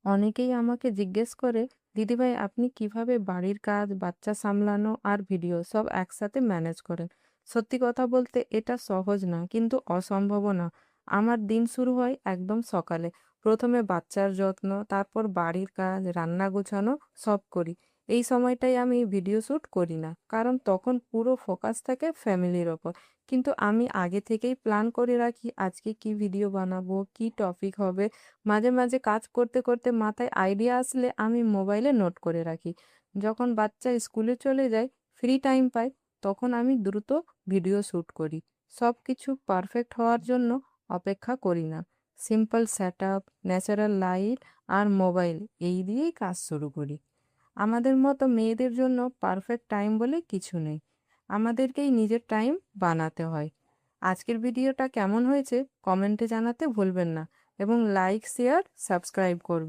অনেকেই আমাকে জিজ্ঞেস করে, দিদিভাই আপনি কিভাবে বাড়ির কাজ, বাচ্চা সামলানো আর ভিডিও সব একসাথে ম্যানেজ করেন? সত্যি কথা বলতে এটা সহজ না, কিন্তু অসম্ভবও না। আমার দিন শুরু হয় একদম সকালে। প্রথমে বাচ্চার যত্ন, তারপর বাড়ির কাজ, রান্না গোছানো সব করি। এই সময়টাই আমি ভিডিও শ্যুট করি না, কারণ তখন পুরো ফোকাস থাকে ফ্যামিলির ওপর। কিন্তু আমি আগে থেকেই প্ল্যান করে রাখি আজকে কি ভিডিও বানাবো, কি টপিক হবে। মাঝে মাঝে কাজ করতে করতে মাথায় আইডিয়া আসলে আমি মোবাইলে নোট করে রাখি। যখন বাচ্চা স্কুলে চলে যায়, ফ্রি টাইম পাই, তখন আমি দ্রুত ভিডিও শ্যুট করি। সব কিছু পারফেক্ট হওয়ার জন্য অপেক্ষা করি না। Simple set up, natural light আর মোবাইল, এই দিয়েই কাজ শুরু করি। আমাদের মতো মেয়েদের জন্য পারফেক্ট টাইম বলে কিছু নেই। আমাদেরকেই নিজের টাইম বানাতে হয়। আজকের ভিডিওটা কেমন হয়েছে কমেন্টে জানাতে ভুলবেন না, এবং লাইক, শেয়ার, সাবস্ক্রাইব করবেন।